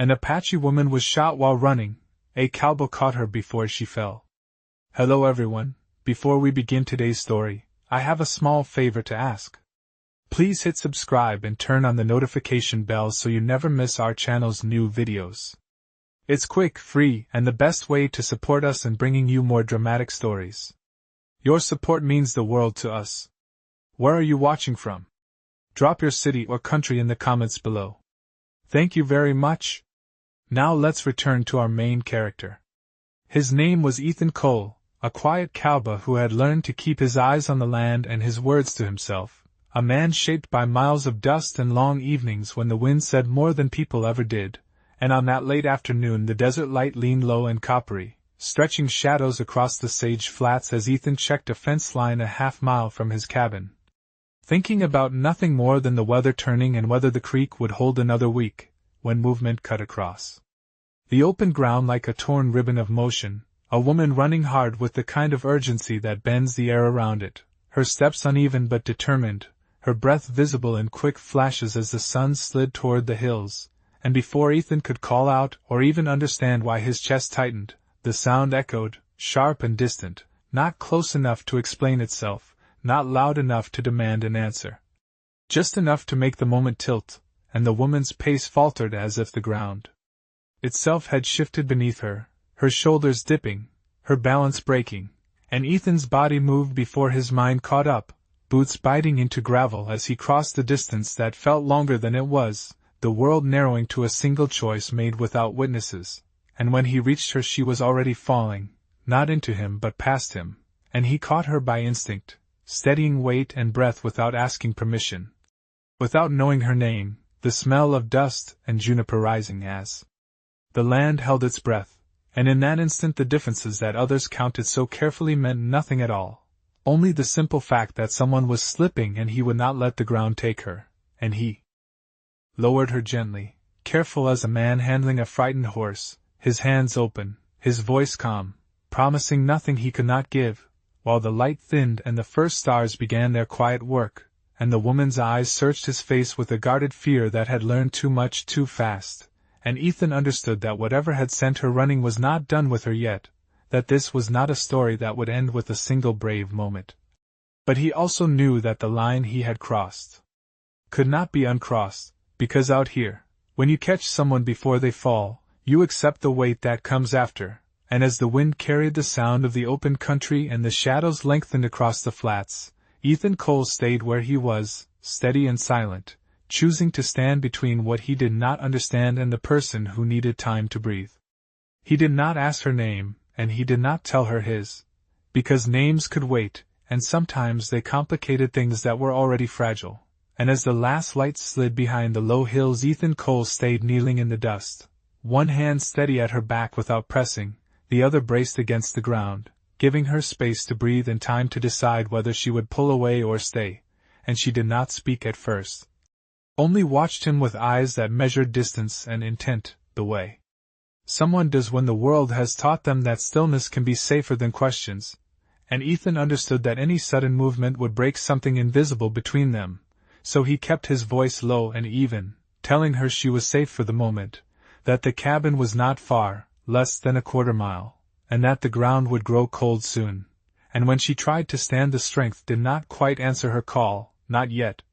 An Apache woman was shot while running. A cowboy caught her before she fell. Hello everyone, before we begin today's story, I have a small favor to ask. Please hit subscribe and turn on the notification bell so you never miss our channel's new videos. It's quick, free, and the best way to support us in bringing you more dramatic stories. Your support means the world to us. Where are you watching from? Drop your city or country in the comments below. Thank you very much. Now let's return to our main character. His name was Ethan Cole, a quiet cowboy who had learned to keep his eyes on the land and his words to himself, a man shaped by miles of dust and long evenings when the wind said more than people ever did, and on that late afternoon the desert light leaned low and coppery, stretching shadows across the sage flats as Ethan checked a fence line a half-mile from his cabin. Thinking about nothing more than the weather turning and whether the creek would hold another week, when movement cut across the open ground like a torn ribbon of motion, a woman running hard with the kind of urgency that bends the air around it, her steps uneven but determined, her breath visible in quick flashes as the sun slid toward the hills, and before Ethan could call out or even understand why his chest tightened, the sound echoed, sharp and distant, not close enough to explain itself, not loud enough to demand an answer. Just enough to make the moment tilt, and the woman's pace faltered as if the ground itself had shifted beneath her, her shoulders dipping, her balance breaking, and Ethan's body moved before his mind caught up, boots biting into gravel as he crossed the distance that felt longer than it was, the world narrowing to a single choice made without witnesses, and when he reached her she was already falling, not into him but past him, and he caught her by instinct, steadying weight and breath without asking permission. Without knowing her name, the smell of dust and juniper rising as the land held its breath, and in that instant the differences that others counted so carefully meant nothing at all, only the simple fact that someone was slipping and he would not let the ground take her, and he lowered her gently, careful as a man handling a frightened horse, his hands open, his voice calm, promising nothing he could not give, while the light thinned and the first stars began their quiet work, and the woman's eyes searched his face with a guarded fear that had learned too much too fast, and Ethan understood that whatever had sent her running was not done with her yet, that this was not a story that would end with a single brave moment. But he also knew that the line he had crossed could not be uncrossed, because out here, when you catch someone before they fall, you accept the weight that comes after, and as the wind carried the sound of the open country and the shadows lengthened across the flats, Ethan Cole stayed where he was, steady and silent, choosing to stand between what he did not understand and the person who needed time to breathe. He did not ask her name, and he did not tell her his, because names could wait, and sometimes they complicated things that were already fragile, and as the last light slid behind the low hills Ethan Cole stayed kneeling in the dust, one hand steady at her back without pressing, the other braced against the ground, giving her space to breathe and time to decide whether she would pull away or stay, and she did not speak at first. Only watched him with eyes that measured distance and intent, the way someone does when the world has taught them that stillness can be safer than questions, and Ethan understood that any sudden movement would break something invisible between them, so he kept his voice low and even, telling her she was safe for the moment, that the cabin was not far, less than a quarter-mile, and that the ground would grow cold soon, and when she tried to stand the strength did not quite answer her call, not yet,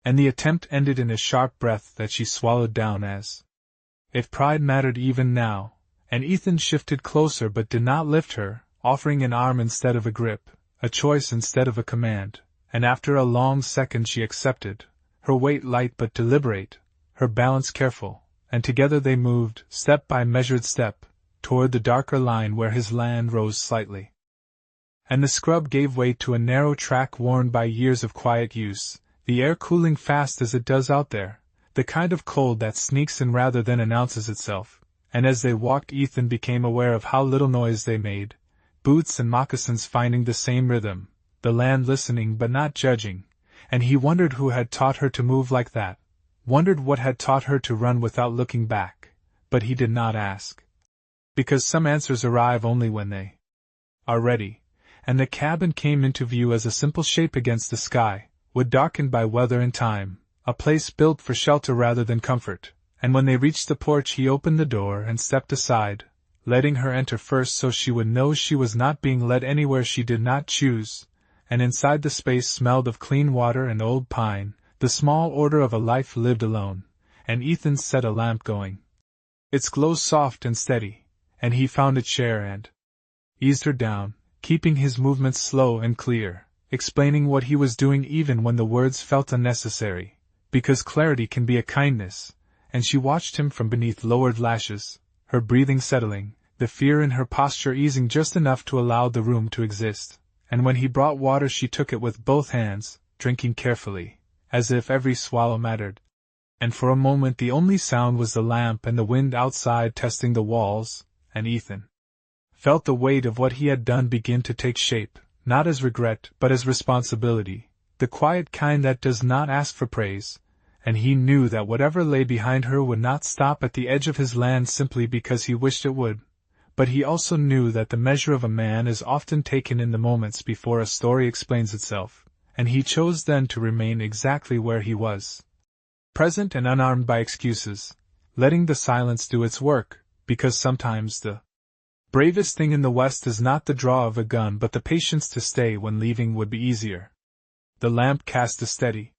and the attempt ended in a sharp breath that she swallowed down as if pride mattered even now, and Ethan shifted closer but did not lift her, offering an arm instead of a grip, a choice instead of a command, and after a long second she accepted, her weight light but deliberate, her balance careful, and together they moved, step by measured step, toward the darker line where his land rose slightly. And the scrub gave way to a narrow track worn by years of quiet use, the air cooling fast as it does out there, the kind of cold that sneaks in rather than announces itself, and as they walked Ethan became aware of how little noise they made, boots and moccasins finding the same rhythm, the land listening but not judging, and he wondered who had taught her to move like that, wondered what had taught her to run without looking back, but he did not ask. Because some answers arrive only when they are ready, and the cabin came into view as a simple shape against the sky, wood darkened by weather and time, a place built for shelter rather than comfort, and when they reached the porch he opened the door and stepped aside, letting her enter first so she would know she was not being led anywhere she did not choose, and inside the space smelled of clean water and old pine, the small order of a life lived alone, and Ethan set a lamp going. Its glow soft and steady, and he found a chair and eased her down, keeping his movements slow and clear, explaining what he was doing even when the words felt unnecessary, because clarity can be a kindness, and she watched him from beneath lowered lashes, her breathing settling, the fear in her posture easing just enough to allow the room to exist, and when he brought water she took it with both hands, drinking carefully, as if every swallow mattered. And for a moment the only sound was the lamp and the wind outside testing the walls, and Ethan felt the weight of what he had done begin to take shape, not as regret but as responsibility, the quiet kind that does not ask for praise, and he knew that whatever lay behind her would not stop at the edge of his land simply because he wished it would, but he also knew that the measure of a man is often taken in the moments before a story explains itself, and he chose then to remain exactly where he was, present and unarmed by excuses, letting the silence do its work, because sometimes the bravest thing in the West is not the draw of a gun but the patience to stay when leaving would be easier. The lamp cast a steady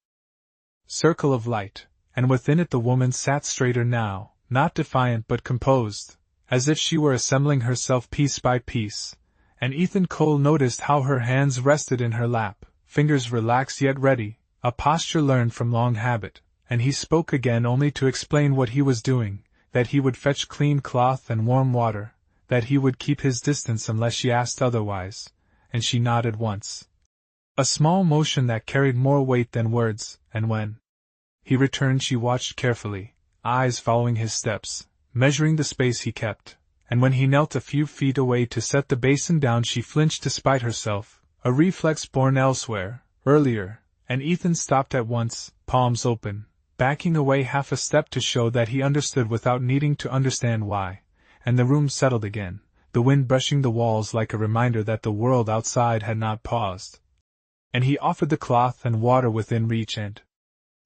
circle of light, and within it the woman sat straighter now, not defiant but composed, as if she were assembling herself piece by piece, and Ethan Cole noticed how her hands rested in her lap, fingers relaxed yet ready, a posture learned from long habit, and he spoke again only to explain what he was doing, that he would fetch clean cloth and warm water, that he would keep his distance unless she asked otherwise, and she nodded once. A small motion that carried more weight than words, and when he returned she watched carefully, eyes following his steps, measuring the space he kept, and when he knelt a few feet away to set the basin down she flinched despite herself, a reflex born elsewhere, earlier, and Ethan stopped at once, palms open, backing away half a step to show that he understood without needing to understand why, and the room settled again, the wind brushing the walls like a reminder that the world outside had not paused. And he offered the cloth and water within reach and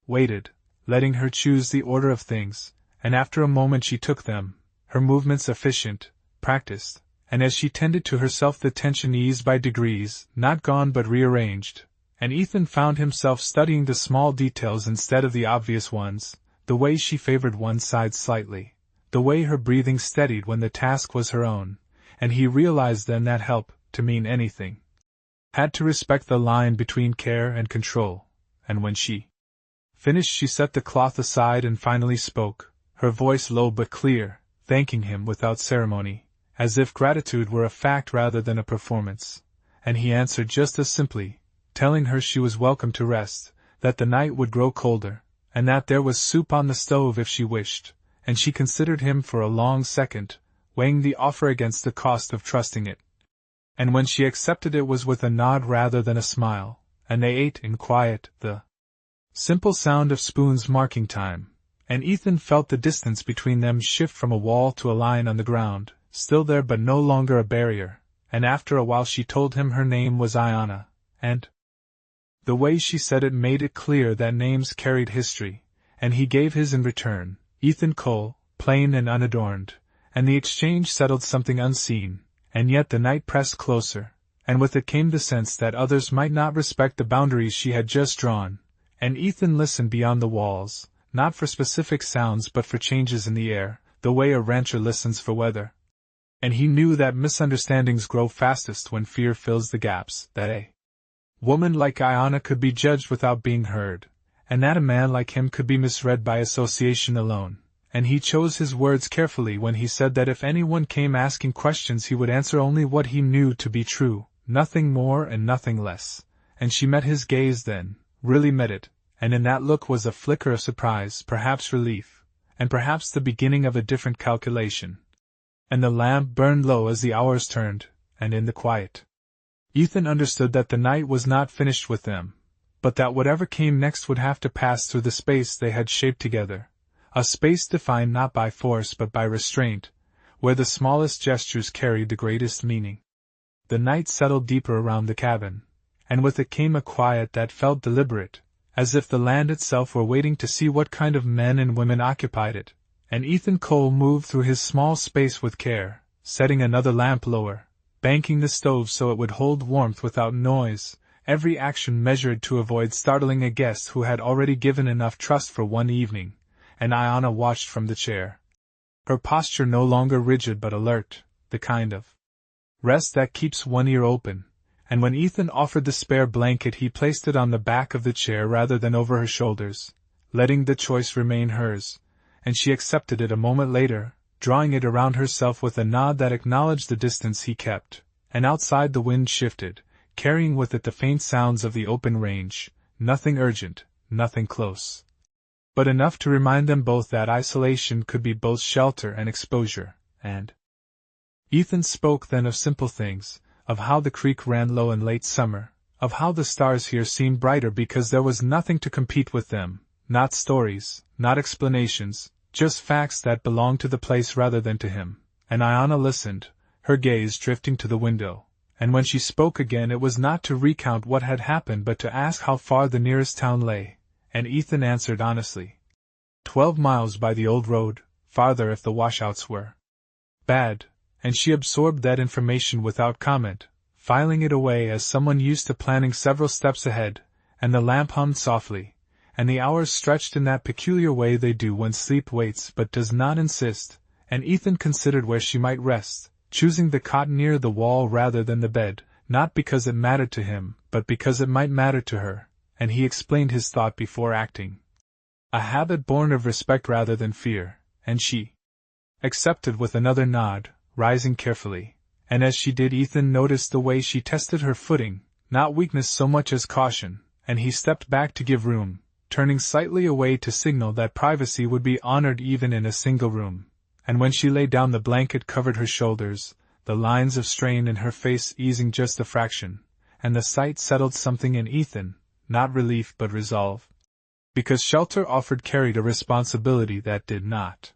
waited, letting her choose the order of things, and after a moment she took them, her movements efficient, practiced, and as she tended to herself the tension eased by degrees, not gone but rearranged, and Ethan found himself studying the small details instead of the obvious ones, the way she favored one side slightly, the way her breathing steadied when the task was her own, and he realized then that help, to mean anything, had to respect the line between care and control, and when she finished she set the cloth aside and finally spoke, her voice low but clear, thanking him without ceremony, as if gratitude were a fact rather than a performance, and he answered just as simply, telling her she was welcome to rest, that the night would grow colder, and that there was soup on the stove if she wished, and she considered him for a long second, weighing the offer against the cost of trusting it. And when she accepted it was with a nod rather than a smile, and they ate in quiet, the simple sound of spoons marking time, and Ethan felt the distance between them shift from a wall to a line on the ground, still there but no longer a barrier, and after a while she told him her name was Ayanna, and the way she said it made it clear that names carried history, and he gave his in return, Ethan Cole, plain and unadorned, and the exchange settled something unseen, and yet the night pressed closer, and with it came the sense that others might not respect the boundaries she had just drawn, and Ethan listened beyond the walls, not for specific sounds but for changes in the air, the way a rancher listens for weather. And he knew that misunderstandings grow fastest when fear fills the gaps, that a woman like Ayanna could be judged without being heard, and that a man like him could be misread by association alone, and he chose his words carefully when he said that if anyone came asking questions he would answer only what he knew to be true, nothing more and nothing less, and she met his gaze then, really met it, and in that look was a flicker of surprise, perhaps relief, and perhaps the beginning of a different calculation. And the lamp burned low as the hours turned, and in the quiet, Ethan understood that the night was not finished with them, but that whatever came next would have to pass through the space they had shaped together, a space defined not by force but by restraint, where the smallest gestures carried the greatest meaning. The night settled deeper around the cabin, and with it came a quiet that felt deliberate, as if the land itself were waiting to see what kind of men and women occupied it, and Ethan Cole moved through his small space with care, setting another lamp lower, banking the stove so it would hold warmth without noise, every action measured to avoid startling a guest who had already given enough trust for one evening, and Ayanna watched from the chair. Her posture no longer rigid but alert, the kind of rest that keeps one ear open, and when Ethan offered the spare blanket he placed it on the back of the chair rather than over her shoulders, letting the choice remain hers, and she accepted it a moment later, drawing it around herself with a nod that acknowledged the distance he kept, and outside the wind shifted, carrying with it the faint sounds of the open range, nothing urgent, nothing close, but enough to remind them both that isolation could be both shelter and exposure, and Ethan spoke then of simple things, of how the creek ran low in late summer, of how the stars here seemed brighter because there was nothing to compete with them, not stories, not explanations, just facts that belonged to the place rather than to him, and Ayanna listened, her gaze drifting to the window, and when she spoke again it was not to recount what had happened but to ask how far the nearest town lay, and Ethan answered honestly. 12 miles by the old road, farther if the washouts were bad, and she absorbed that information without comment, filing it away as someone used to planning several steps ahead, and the lamp hummed softly, and the hours stretched in that peculiar way they do when sleep waits but does not insist, and Ethan considered where she might rest, choosing the cot near the wall rather than the bed, not because it mattered to him, but because it might matter to her, and he explained his thought before acting. A habit born of respect rather than fear, and she accepted with another nod, rising carefully, and as she did Ethan noticed the way she tested her footing, not weakness so much as caution, and he stepped back to give room, turning slightly away to signal that privacy would be honored even in a single room, and when she laid down the blanket covered her shoulders, the lines of strain in her face easing just a fraction, and the sight settled something in Ethan, not relief but resolve. Because shelter offered carried a responsibility that did not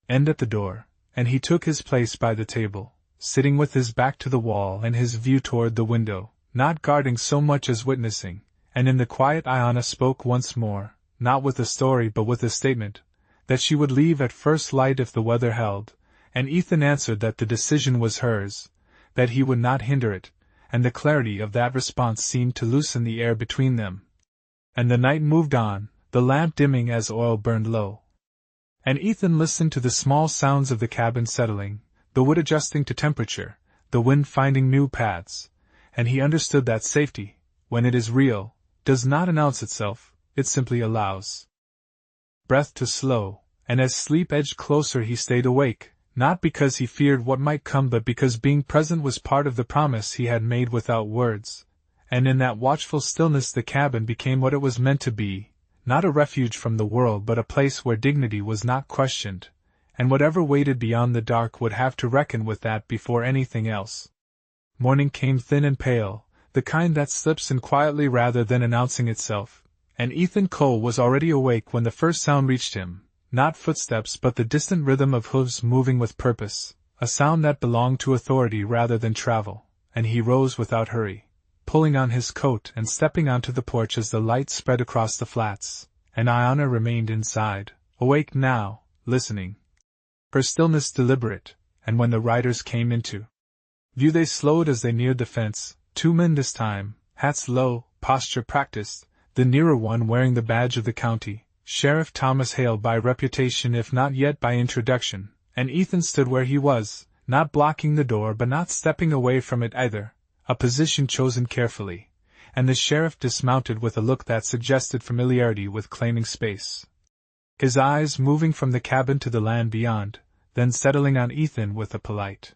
end at the door, and he took his place by the table, sitting with his back to the wall and his view toward the window, not guarding so much as witnessing, and in the quiet Ayanna spoke once more, not with a story but with a statement, that she would leave at first light if the weather held, and Ethan answered that the decision was hers, that he would not hinder it, and the clarity of that response seemed to loosen the air between them. And the night moved on, the lamp dimming as oil burned low. And Ethan listened to the small sounds of the cabin settling, the wood adjusting to temperature, the wind finding new paths, and he understood that safety, when it is real, does not announce itself, it simply allows breath to slow, and as sleep edged closer he stayed awake, not because he feared what might come but because being present was part of the promise he had made without words, and in that watchful stillness the cabin became what it was meant to be, not a refuge from the world but a place where dignity was not questioned, and whatever waited beyond the dark would have to reckon with that before anything else. Morning came thin and pale, the kind that slips in quietly rather than announcing itself, and Ethan Cole was already awake when the first sound reached him, not footsteps but the distant rhythm of hooves moving with purpose, a sound that belonged to authority rather than travel, and he rose without hurry, pulling on his coat and stepping onto the porch as the light spread across the flats, and Ayanna remained inside, awake now, listening. Her stillness deliberate, and when the riders came into view they slowed as they neared the fence, 2 men this time, hats low, posture practiced, the nearer one wearing the badge of the county, Sheriff Thomas Hale by reputation if not yet by introduction, and Ethan stood where he was, not blocking the door but not stepping away from it either, a position chosen carefully, and the sheriff dismounted with a look that suggested familiarity with claiming space. His eyes moving from the cabin to the land beyond, then settling on Ethan with a polite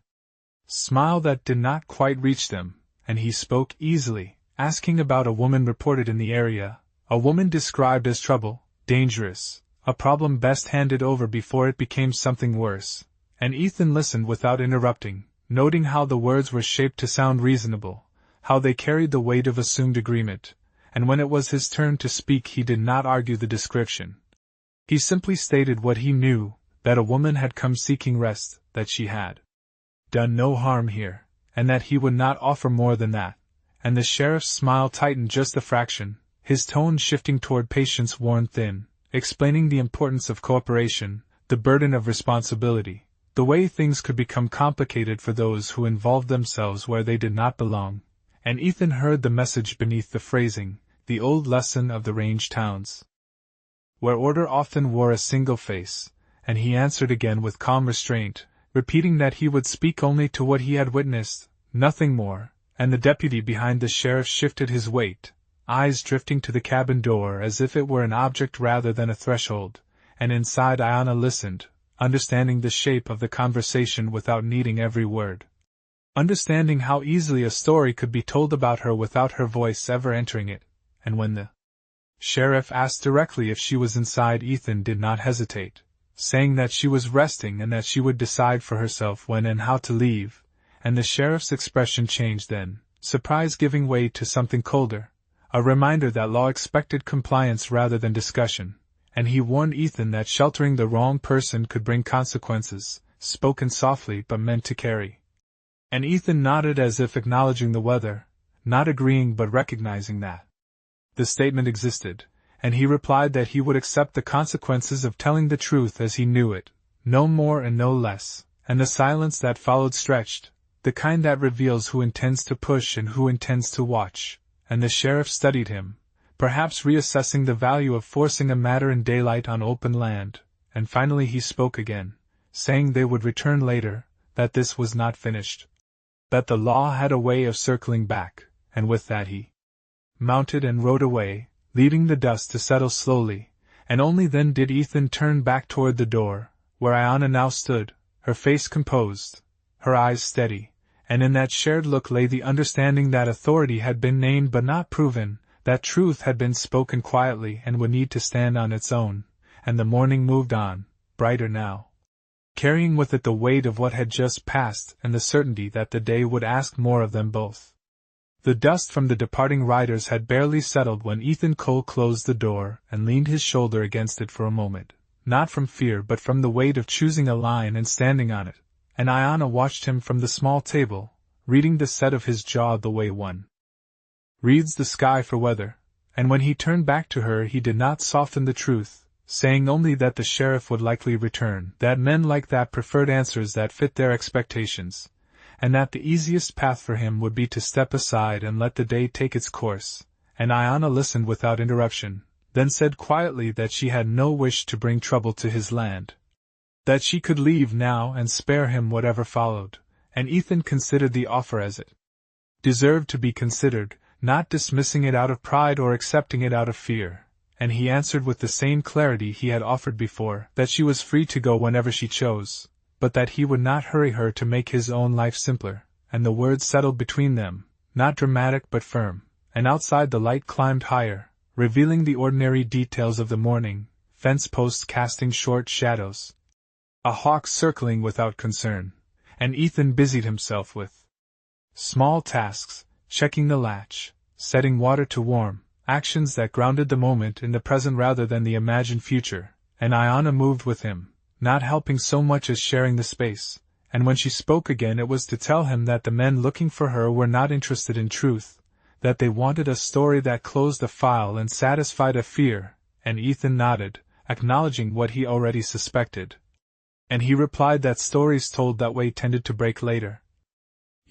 smile that did not quite reach them, and he spoke easily, asking about a woman reported in the area, a woman described as trouble, dangerous, a problem best handed over before it became something worse, and Ethan listened without interrupting, noting how the words were shaped to sound reasonable, how they carried the weight of assumed agreement, and when it was his turn to speak he did not argue the description. He simply stated what he knew, that a woman had come seeking rest, that she had done no harm here, and that he would not offer more than that, and the sheriff's smile tightened just a fraction, his tone shifting toward patience worn thin, explaining the importance of cooperation, the burden of responsibility, the way things could become complicated for those who involved themselves where they did not belong, and Ethan heard the message beneath the phrasing, the old lesson of the range towns, where order often wore a single face, and he answered again with calm restraint, repeating that he would speak only to what he had witnessed, nothing more, and the deputy behind the sheriff shifted his weight, eyes drifting to the cabin door as if it were an object rather than a threshold, and inside Ayanna listened, understanding the shape of the conversation without needing every word. Understanding how easily a story could be told about her without her voice ever entering it, and when the sheriff asked directly if she was inside, Ethan did not hesitate, saying that she was resting and that she would decide for herself when and how to leave, and the sheriff's expression changed then, surprise giving way to something colder, a reminder that law expected compliance rather than discussion, and he warned Ethan that sheltering the wrong person could bring consequences, spoken softly but meant to carry. And Ethan nodded as if acknowledging the weather, not agreeing but recognizing that the statement existed, and he replied that he would accept the consequences of telling the truth as he knew it, no more and no less, and the silence that followed stretched, the kind that reveals who intends to push and who intends to watch, and the sheriff studied him, perhaps reassessing the value of forcing a matter in daylight on open land, and finally he spoke again, saying they would return later, that this was not finished, that the law had a way of circling back, and with that he mounted and rode away, leaving the dust to settle slowly, and only then did Ethan turn back toward the door, where Ayanna now stood, her face composed, her eyes steady, and in that shared look lay the understanding that authority had been named but not proven, that truth had been spoken quietly and would need to stand on its own, and the morning moved on, brighter now, carrying with it the weight of what had just passed and the certainty that the day would ask more of them both. The dust from the departing riders had barely settled when Ethan Cole closed the door and leaned his shoulder against it for a moment, not from fear but from the weight of choosing a line and standing on it, and Ayanna watched him from the small table, reading the set of his jaw the way one reads the sky for weather, and when he turned back to her he did not soften the truth, saying only that the sheriff would likely return, that men like that preferred answers that fit their expectations, and that the easiest path for him would be to step aside and let the day take its course, and Ayanna listened without interruption, then said quietly that she had no wish to bring trouble to his land, that she could leave now and spare him whatever followed, and Ethan considered the offer as it deserved to be considered, not dismissing it out of pride or accepting it out of fear, and he answered with the same clarity he had offered before, that she was free to go whenever she chose, but that he would not hurry her to make his own life simpler, and the words settled between them, not dramatic but firm, and outside the light climbed higher, revealing the ordinary details of the morning, fence posts casting short shadows, a hawk circling without concern, and Ethan busied himself with small tasks, checking the latch, setting water to warm, actions that grounded the moment in the present rather than the imagined future, and Ayanna moved with him, not helping so much as sharing the space, and when she spoke again it was to tell him that the men looking for her were not interested in truth, that they wanted a story that closed a file and satisfied a fear, and Ethan nodded, acknowledging what he already suspected. And he replied that stories told that way tended to break later,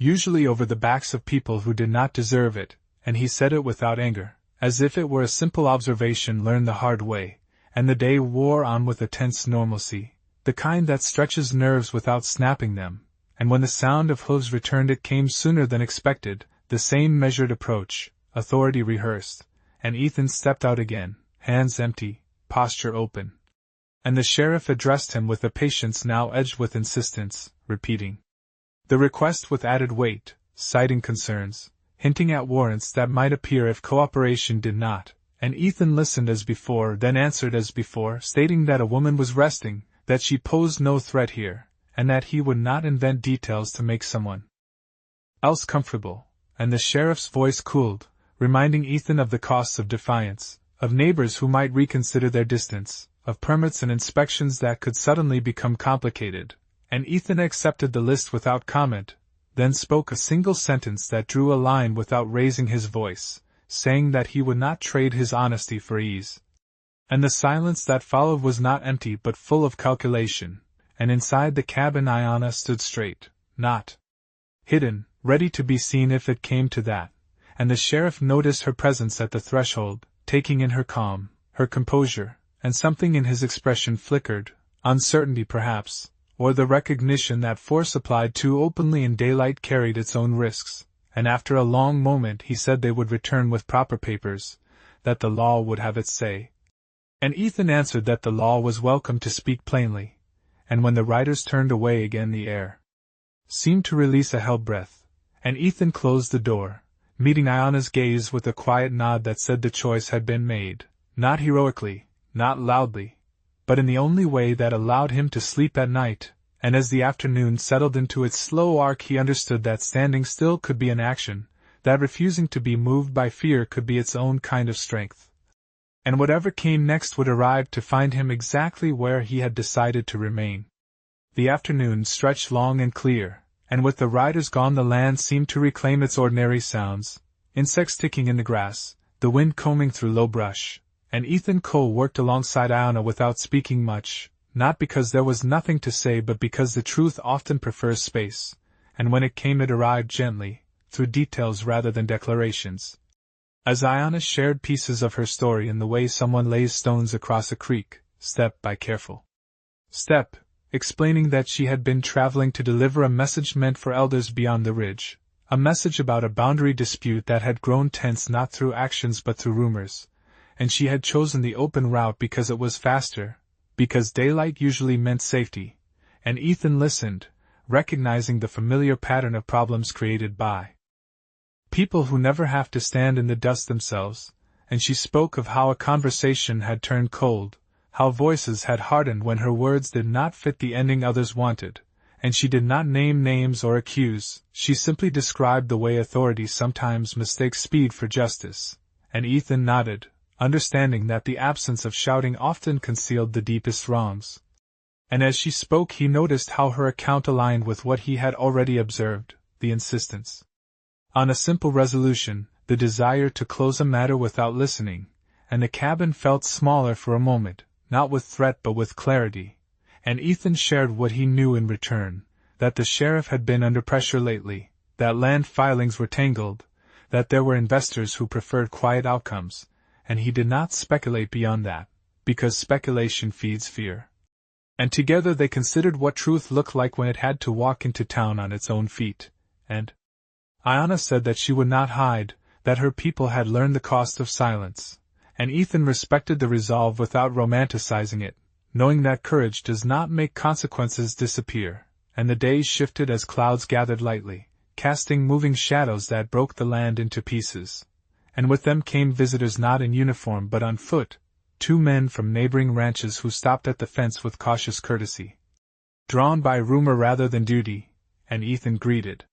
usually over the backs of people who did not deserve it, and he said it without anger, as if it were a simple observation learned the hard way, and the day wore on with a tense normalcy, the kind that stretches nerves without snapping them, and when the sound of hooves returned it came sooner than expected, the same measured approach, authority rehearsed, and Ethan stepped out again, hands empty, posture open. And the sheriff addressed him with a patience now edged with insistence, repeating the request with added weight, citing concerns, hinting at warrants that might appear if cooperation did not, and Ethan listened as before, then answered as before, stating that a woman was resting, that she posed no threat here, and that he would not invent details to make someone else comfortable, and the sheriff's voice cooled, reminding Ethan of the costs of defiance, of neighbors who might reconsider their distance, of permits and inspections that could suddenly become complicated, and Ethan accepted the list without comment, then spoke a single sentence that drew a line without raising his voice, saying that he would not trade his honesty for ease. And the silence that followed was not empty but full of calculation, and inside the cabin Iona stood straight, not hidden, ready to be seen if it came to that, and the sheriff noticed her presence at the threshold, taking in her calm, her composure, and something in his expression flickered, uncertainty perhaps, or the recognition that force applied too openly in daylight carried its own risks, and after a long moment he said they would return with proper papers, that the law would have its say. And Ethan answered that the law was welcome to speak plainly, and when the riders turned away again the air seemed to release a held breath, and Ethan closed the door, meeting Iona's gaze with a quiet nod that said the choice had been made, not heroically, not loudly, but in the only way that allowed him to sleep at night, and as the afternoon settled into its slow arc he understood that standing still could be an action, that refusing to be moved by fear could be its own kind of strength. And whatever came next would arrive to find him exactly where he had decided to remain. The afternoon stretched long and clear, and with the riders gone the land seemed to reclaim its ordinary sounds, insects ticking in the grass, the wind combing through low brush, and Ethan Cole worked alongside Iona without speaking much, not because there was nothing to say but because the truth often prefers space, and when it came it arrived gently, through details rather than declarations. As Iona shared pieces of her story in the way someone lays stones across a creek, step by careful step, explaining that she had been traveling to deliver a message meant for elders beyond the ridge, a message about a boundary dispute that had grown tense not through actions but through rumors, and she had chosen the open route because it was faster, because daylight usually meant safety, and Ethan listened, recognizing the familiar pattern of problems created by people who never have to stand in the dust themselves, and she spoke of how a conversation had turned cold, how voices had hardened when her words did not fit the ending others wanted, and she did not name names or accuse, she simply described the way authority sometimes mistakes speed for justice, and Ethan nodded, understanding that the absence of shouting often concealed the deepest wrongs. And as she spoke he noticed how her account aligned with what he had already observed, the insistence on a simple resolution, the desire to close a matter without listening, and the cabin felt smaller for a moment, not with threat but with clarity, and Ethan shared what he knew in return, that the sheriff had been under pressure lately, that land filings were tangled, that there were investors who preferred quiet outcomes, and he did not speculate beyond that, because speculation feeds fear. And together they considered what truth looked like when it had to walk into town on its own feet, and Iona said that she would not hide, that her people had learned the cost of silence, and Ethan respected the resolve without romanticizing it, knowing that courage does not make consequences disappear, and the days shifted as clouds gathered lightly, casting moving shadows that broke the land into pieces, and with them came visitors not in uniform but on foot, 2 men from neighboring ranches who stopped at the fence with cautious courtesy, drawn by rumor rather than duty, and Ethan greeted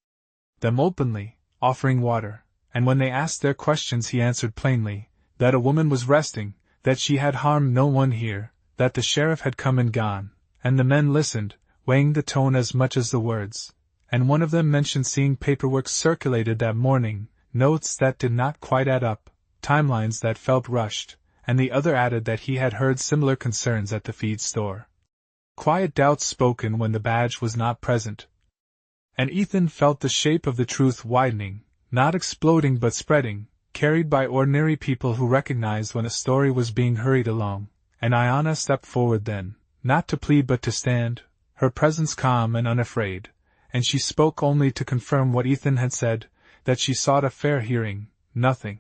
them openly, offering water, and when they asked their questions he answered plainly, that a woman was resting, that she had harmed no one here, that the sheriff had come and gone, and the men listened, weighing the tone as much as the words, and one of them mentioned seeing paperwork circulated that morning, notes that did not quite add up, timelines that felt rushed, and the other added that he had heard similar concerns at the feed store. Quiet doubts spoken when the badge was not present. And Ethan felt the shape of the truth widening, not exploding but spreading, carried by ordinary people who recognized when a story was being hurried along, and Iona stepped forward then, not to plead but to stand, her presence calm and unafraid, and she spoke only to confirm what Ethan had said, that she sought a fair hearing, nothing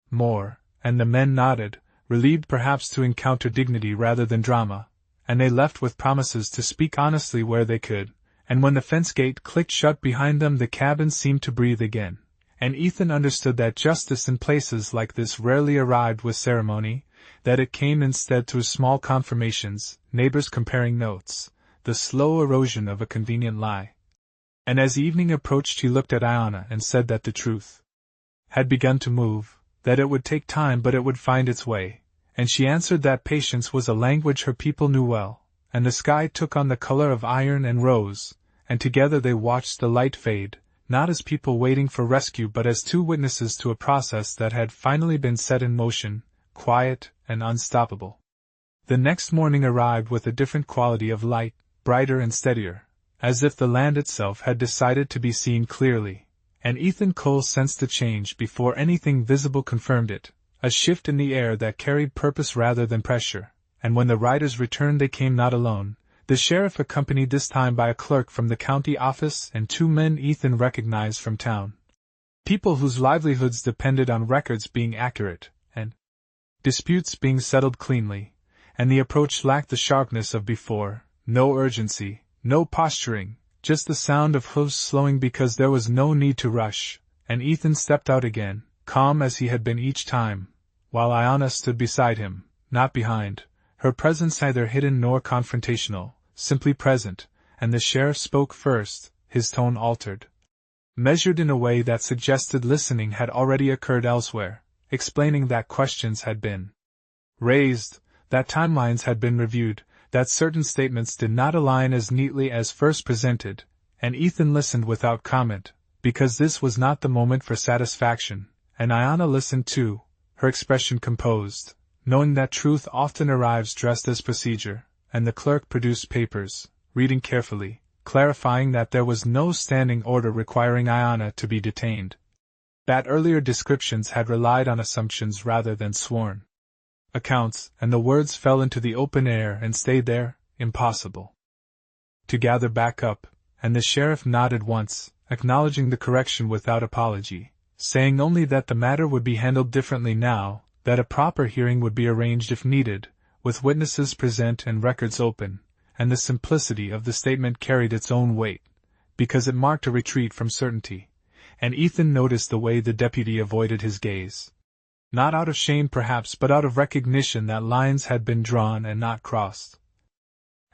more, and the men nodded, relieved perhaps to encounter dignity rather than drama, and they left with promises to speak honestly where they could. And when the fence gate clicked shut behind them the cabin seemed to breathe again, and Ethan understood that justice in places like this rarely arrived with ceremony, that it came instead through small confirmations, neighbors comparing notes, the slow erosion of a convenient lie. And as evening approached he looked at Iona and said that the truth had begun to move, that it would take time but it would find its way, and she answered that patience was a language her people knew well. And the sky took on the color of iron and rose, and together they watched the light fade, not as people waiting for rescue but as 2 witnesses to a process that had finally been set in motion, quiet, and unstoppable. The next morning arrived with a different quality of light, brighter and steadier, as if the land itself had decided to be seen clearly, and Ethan Cole sensed the change before anything visible confirmed it, a shift in the air that carried purpose rather than pressure, and when the riders returned they came not alone, the sheriff accompanied this time by a clerk from the county office and 2 men Ethan recognized from town. People whose livelihoods depended on records being accurate, and disputes being settled cleanly, and the approach lacked the sharpness of before, no urgency, no posturing, just the sound of hooves slowing because there was no need to rush, and Ethan stepped out again, calm as he had been each time, while Ayanna stood beside him, not behind, her presence neither hidden nor confrontational, simply present, and the sheriff spoke first, his tone altered, measured in a way that suggested listening had already occurred elsewhere, explaining that questions had been raised, that timelines had been reviewed, that certain statements did not align as neatly as first presented, and Ethan listened without comment, because this was not the moment for satisfaction, and Ayanna listened too, her expression composed, knowing that truth often arrives dressed as procedure, and the clerk produced papers, reading carefully, clarifying that there was no standing order requiring Ayanna to be detained. That earlier descriptions had relied on assumptions rather than sworn accounts, and the words fell into the open air and stayed there, impossible to gather back up, and the sheriff nodded once, acknowledging the correction without apology, saying only that the matter would be handled differently now, that a proper hearing would be arranged if needed, with witnesses present and records open, and the simplicity of the statement carried its own weight, because it marked a retreat from certainty, and Ethan noticed the way the deputy avoided his gaze. Not out of shame perhaps but out of recognition that lines had been drawn and not crossed.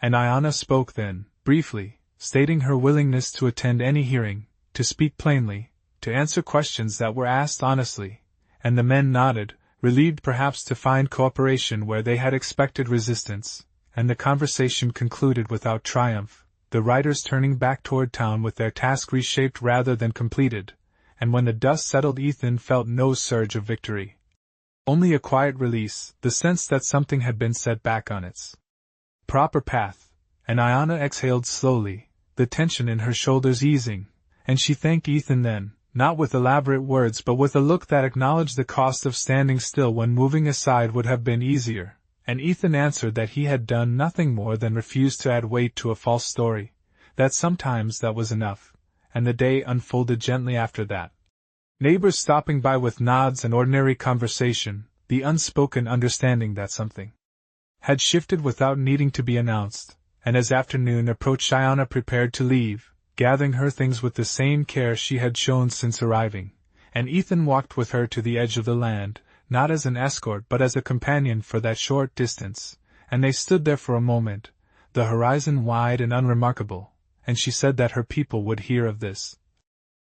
And Ayanna spoke then, briefly, stating her willingness to attend any hearing, to speak plainly, to answer questions that were asked honestly, and the men nodded, relieved perhaps to find cooperation where they had expected resistance, and the conversation concluded without triumph, the riders turning back toward town with their task reshaped rather than completed, and when the dust settled Ethan felt no surge of victory. Only a quiet release, the sense that something had been set back on its proper path, and Ayanna exhaled slowly, the tension in her shoulders easing, and she thanked Ethan then, not with elaborate words but with a look that acknowledged the cost of standing still when moving aside would have been easier, and Ethan answered that he had done nothing more than refuse to add weight to a false story, that sometimes that was enough, and the day unfolded gently after that. Neighbors stopping by with nods and ordinary conversation, the unspoken understanding that something had shifted without needing to be announced, and as afternoon approached Ayanna prepared to leave, gathering her things with the same care she had shown since arriving, and Ethan walked with her to the edge of the land, not as an escort but as a companion for that short distance, and they stood there for a moment, the horizon wide and unremarkable, and she said that her people would hear of this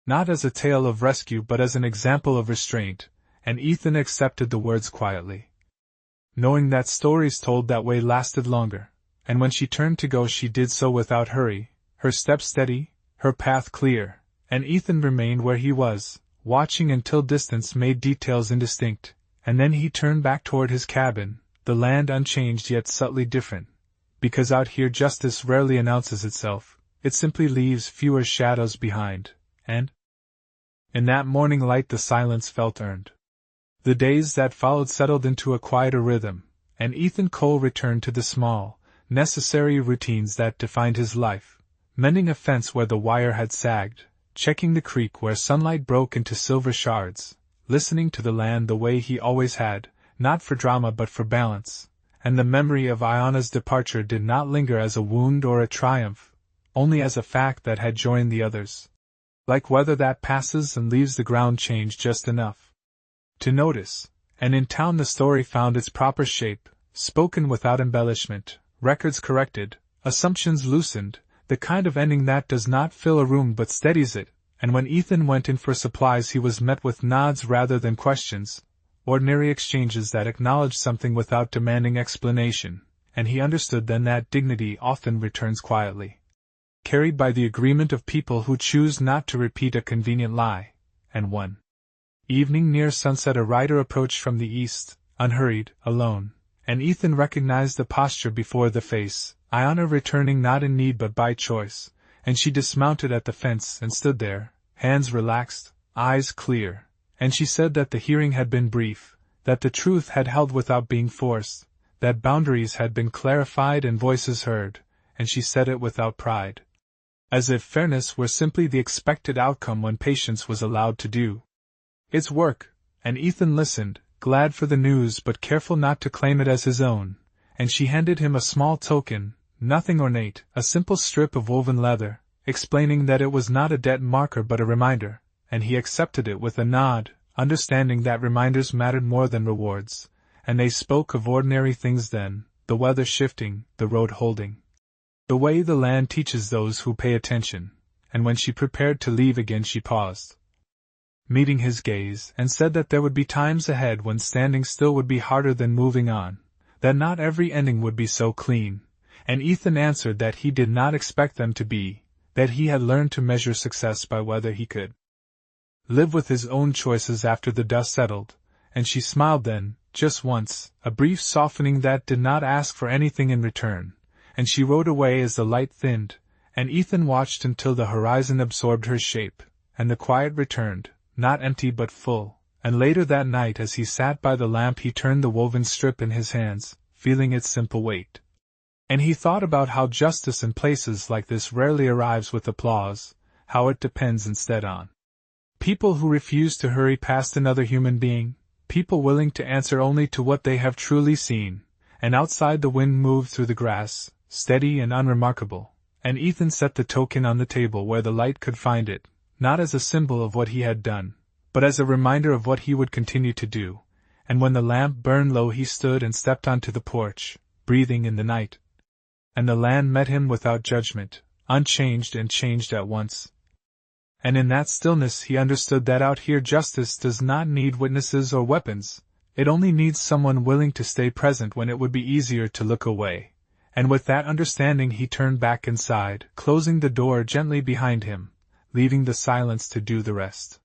not as a tale of rescue but as an example of restraint, and Ethan accepted the words quietly, knowing that stories told that way lasted longer, and when she turned to go she did so without hurry, her steps steady, her path clear, and Ethan remained where he was, watching until distance made details indistinct, and then he turned back toward his cabin, the land unchanged yet subtly different, because out here justice rarely announces itself, it simply leaves fewer shadows behind, and in that morning light the silence felt earned. The days that followed settled into a quieter rhythm, and Ethan Cole returned to the small, necessary routines that defined his life, mending a fence where the wire had sagged, checking the creek where sunlight broke into silver shards, listening to the land the way he always had, not for drama but for balance, and the memory of Ayanna's departure did not linger as a wound or a triumph, only as a fact that had joined the others. Like weather that passes and leaves the ground changed just enough to notice, and in town the story found its proper shape, spoken without embellishment, records corrected, assumptions loosened, the kind of ending that does not fill a room but steadies it, and when Ethan went in for supplies he was met with nods rather than questions, ordinary exchanges that acknowledged something without demanding explanation, and he understood then that dignity often returns quietly, carried by the agreement of people who choose not to repeat a convenient lie, and one evening near sunset a rider approached from the east, unhurried, alone, and Ethan recognized the posture before the face, Iona returning not in need but by choice, and she dismounted at the fence and stood there, hands relaxed, eyes clear, and she said that the hearing had been brief, that the truth had held without being forced, that boundaries had been clarified and voices heard, and she said it without pride. As if fairness were simply the expected outcome when patience was allowed to do its work, and Ethan listened, glad for the news but careful not to claim it as his own, and she handed him a small token, nothing ornate, a simple strip of woven leather, explaining that it was not a debt marker but a reminder, and he accepted it with a nod, understanding that reminders mattered more than rewards, and they spoke of ordinary things then, the weather shifting, the road holding the way the land teaches those who pay attention, and when she prepared to leave again she paused, meeting his gaze, and said that there would be times ahead when standing still would be harder than moving on, that not every ending would be so clean, and Ethan answered that he did not expect them to be, that he had learned to measure success by whether he could live with his own choices after the dust settled, and she smiled then, just once, a brief softening that did not ask for anything in return, and she rode away as the light thinned, and Ethan watched until the horizon absorbed her shape, and the quiet returned, not empty but full, and later that night as he sat by the lamp he turned the woven strip in his hands, feeling its simple weight. And he thought about how justice in places like this rarely arrives with applause, how it depends instead on people who refuse to hurry past another human being, people willing to answer only to what they have truly seen, and outside the wind moved through the grass, steady and unremarkable, and Ethan set the token on the table where the light could find it, not as a symbol of what he had done, but as a reminder of what he would continue to do, and when the lamp burned low he stood and stepped onto the porch, breathing in the night. And the land met him without judgment, unchanged and changed at once. And in that stillness he understood that out here justice does not need witnesses or weapons, it only needs someone willing to stay present when it would be easier to look away. And with that understanding he turned back inside, closing the door gently behind him, leaving the silence to do the rest.